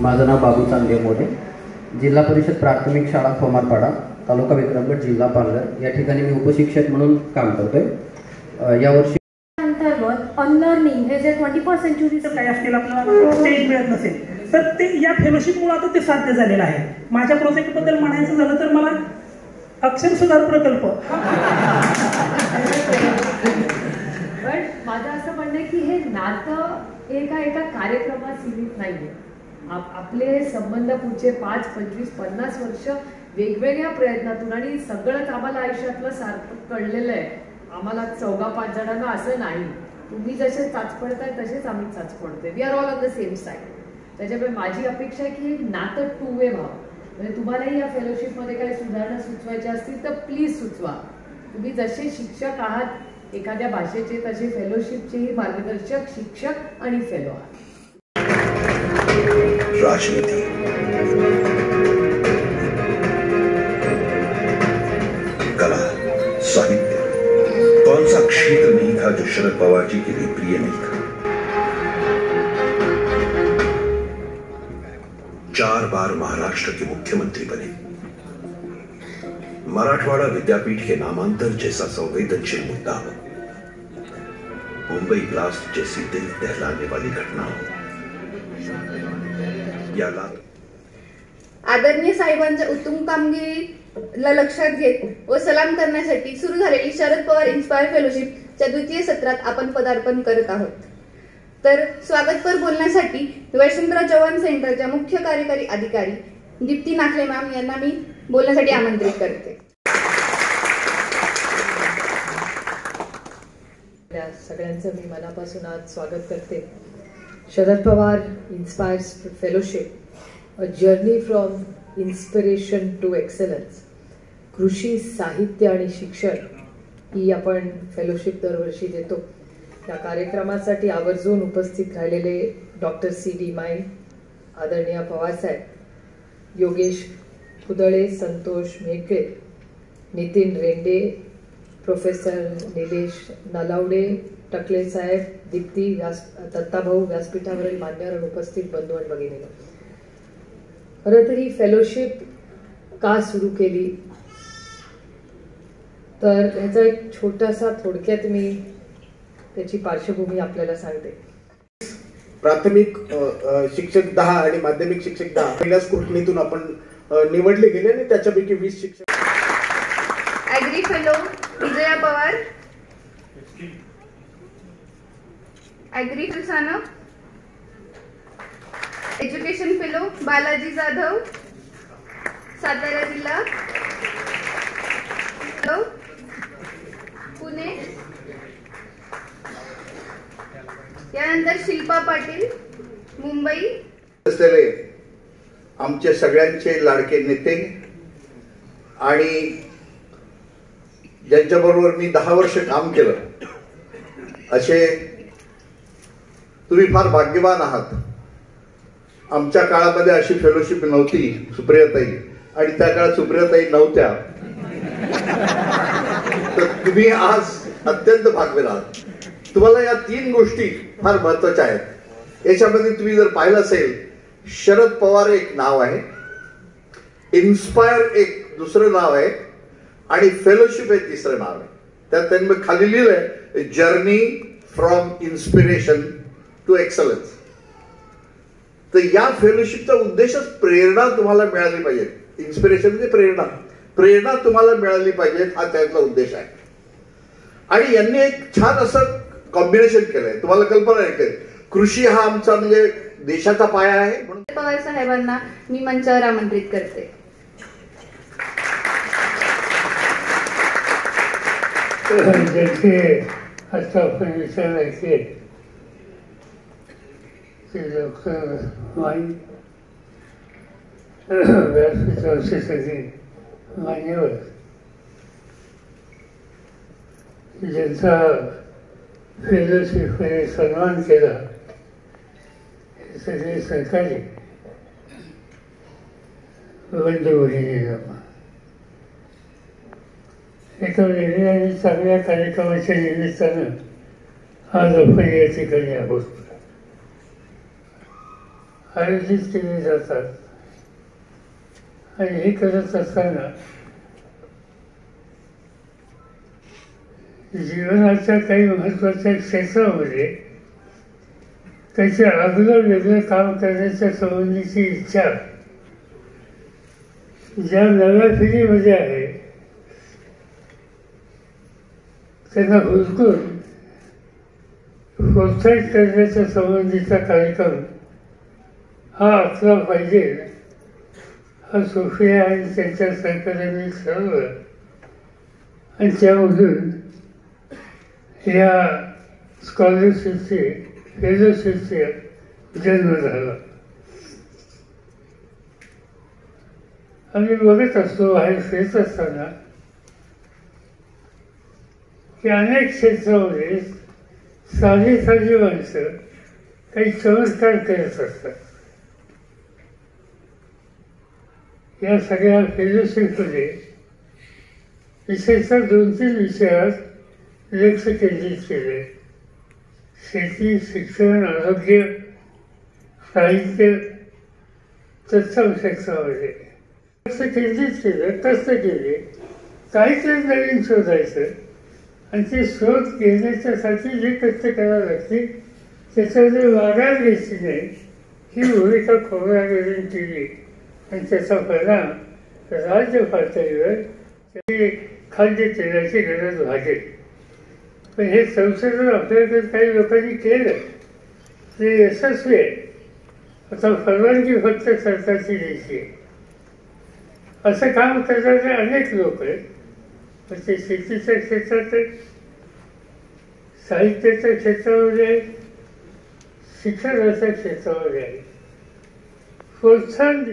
माझं नाव बाबू चांदे मोरे, जिल्हा परिषद प्राथमिक शाळा खोमारपाडा, तालुका विक्रमगड, जिल्हा पालघर या ठिकाणी मी उपशिक्षक म्हणून काम करतोय। यावर्षी अंतर्गत अनलर्निंग हे जे 21st सेंचुरीचं काही असतील आपल्याला स्टेज मिळत नसेल तर ते या फेलोशिपमुळे आता ते साध्य झालेलं आहे। माझ्या प्रोजेक्टबद्दल म्हणायचं झालं तर मला अक्षर सुधार प्रकल्प पण माझं असं म्हणणं आहे की हे नातं एका कार्यक्रमात सीमित नाहीये। आपले संबंध पुढचे 5, 25, 50 वर्ष वेगवेगळ्या प्रयत्नातून आणि सगळंच आम्हाला आयुष्यातलं सार्थक कळलेलं आहे। आम्हाला 4-5 जणांना असं नाही, तुम्ही जसे चाचपडताय तसेच आम्ही चाचपडतोय। We are all on the same side. त्याच्यामुळे माझी अपेक्षा आहे की नातं 2 वे व्हावं। म्हणजे तुम्हालाही या फेलोशिपमध्ये काही सुधारणा सुचवायच्या असतील तर प्लीज सुचवा। तुम्ही जसे शिक्षक आहात एखाद्या भाषेचे तसे फेलोशिपचेही मार्गदर्शक, शिक्षक आणि फेलो आहात। राजनीति, कला, साहित्य, कौन सा क्षेत्र नहीं था जो शरद पवार जी के लिए प्रिय नहीं था। 4 बार महाराष्ट्र के मुख्यमंत्री बने। मराठवाड़ा विद्यापीठ के नामांतर जैसा संवेदनशील मुद्दा हो, मुंबई ब्लास्ट जैसी दिल दहलाने वाली घटना हो, या आदरणीय साहेबांच्या उत्तम कामगिरीला लक्षात घेत व सलाम करण्यासाठी सुरू झालेली शरद पवार इन्स्पायर फेलोशिपच्या 2य सत्रात आपण पदार्पण करत आहोत। तर स्वागतपर बोलण्यासाठी वैष्णवराव चव्हाण सेंटरच्या मुख्य कार्यकारी अधिकारी दीप्ती नाखले मॅम यांना मी बोलण्यासाठी आमंत्रित करते। सगळ्यांचं मी मनापासून आज स्वागत करते। Sharad Pawar inspires fellowship, a journey from inspiration to excellence, कृषी, साहित्य आणि शिक्षण ही आपण फेलोशिप दरवर्षी देतो। या कार्यक्रमासाठी आवर्जून उपस्थित राहिलेले डॉक्टर CD माईन, आदरणीय पवारसाहेब, योगेश कुदळे, संतोष मेहके, नितीन रेंडे, प्रोफेसर निलेश नलावडे, टकले साहेब, दीप्ती, दत्ताभाऊ, व्यासपीठावरील मान्यवर उपस्थित बंधू आणि भगिनी, खरं तर ही फेलोशिप का सुरू केली तर ह्याचा एक छोटासा थोडक्यात मी त्याची पार्श्वभूमी आपल्याला सांगते। प्राथमिक शिक्षक 10 आणि माध्यमिक शिक्षक 10 पहिल्या स्क्रुटनीतून आपण निवडले गेले आणि त्याच्यापैकी 20 शिक्षक। Agri fellow Vijaya Pawar, agri Sanap, education fellow Balaji Jadhav, Satara जिल्हा, पुणे। यानंतर शिल्पा पाटील, मुंबई। असलेले आमचे सगळ्यांचे लाडके नेते आणि ज्यांच्याबरोबर मी 10 वर्ष काम केलं असे तुम्ही फार भाग्यवान आहात। आमच्या काळामध्ये अशी फेलोशिप नव्हती सुप्रियाताई, आणि त्या काळात सुप्रियाताई नव्हत्या, तर तुम्ही आज अत्यंत भाग्यवान आहात। तुम्हाला या 3 गोष्टी फार महत्वाच्या आहेत। याच्यामध्ये तुम्ही जर पाहिलं असेल, शरद पवार एक नाव आहे, इन्स्पायर एक दुसरं नाव आहे आणि फेलोशिप हे तिसरं नाव आहे। त्यात त्यांनी खाली लिहिलंय journey from inspiration to excellence. तर या फेलोशिपचा उद्देशच प्रेरणा तुम्हाला मिळाली पाहिजे। इन्स्पिरेशन म्हणजे प्रेरणा तुम्हाला मिळाली पाहिजे हा त्याचा उद्देश आहे। आणि यांनी एक छान असं कॉम्बिनेशन केलंय, तुम्हाला कल्पना आहे की कृषी हा आमचा म्हणजे देशाचा पाया आहे म्हणून पवार साहेबांना मी मंचावर आमंत्रित करते। जैसे आता आपण विचारायचे ते डॉक्टर माई व्यासपीठावरचे सगळे मान्यवर ज्यांचा फेलोशिपमध्ये सन्मान केला हे सगळे सरकारी बंधू भगिनी एका वेगळ्या आणि चांगल्या कार्यक्रमाच्या निमित्तानं आज आपण या ठिकाणी आहोत। आयोजित केले जातात आणि हे करत असताना जीवनाच्या काही महत्त्वाच्या क्षेत्रामध्ये त्याचे आगळं वेगळं काम करण्याच्या संबंधीची इच्छा ज्या नव्या पिढीमध्ये आहे त्यांना हुसकून प्रोत्साहित करण्याच्या संबंधीचा कार्यक्रम हा असला पाहिजे हा सोफिया आणि त्यांच्या सहकार्याने ठरवलं आणि त्यामधून या स्कॉलरशिपचे फेलोशिपचे जन्म झाला. आम्ही बघत असतो बाहेर फिरत असताना की अनेक क्षेत्रामध्ये साधी साधी माणसं काही चमत्कार करत असतात. या सगळ्या फेलोशिपमध्ये विशेषतः 2-3 विषयात लक्ष केंद्रित केले. शेती, शिक्षण, आरोग्य, साहित्य, तत्सम क्षेत्रामध्ये लक्ष केंद्रित केलं. कष्ट केले, काहीतरी नवीन शोधायचं आणि ते शोध घेण्याच्यासाठी जे कष्ट करावं लागते त्याच्यामध्ये माघार घ्यायची नाही ही भूमिका खोबरागडून केली आणि त्याचा परिणाम राज्य पातळीवर खाद्य तेलाची गरज भागेल. पण हे संशोधन आपल्याकडे काही लोकांनी केलं ते यशस्वी आहे. आता परवानगी फक्त सरकारची द्यायची आहे असं काम करणारे अनेक लोक आहेत. पण ते शेतीच्या क्षेत्रात आहेत, साहित्याच्या क्षेत्रामध्ये आहेत, शिक्षणाच्या क्षेत्रामध्ये आहे. प्रोत्साहन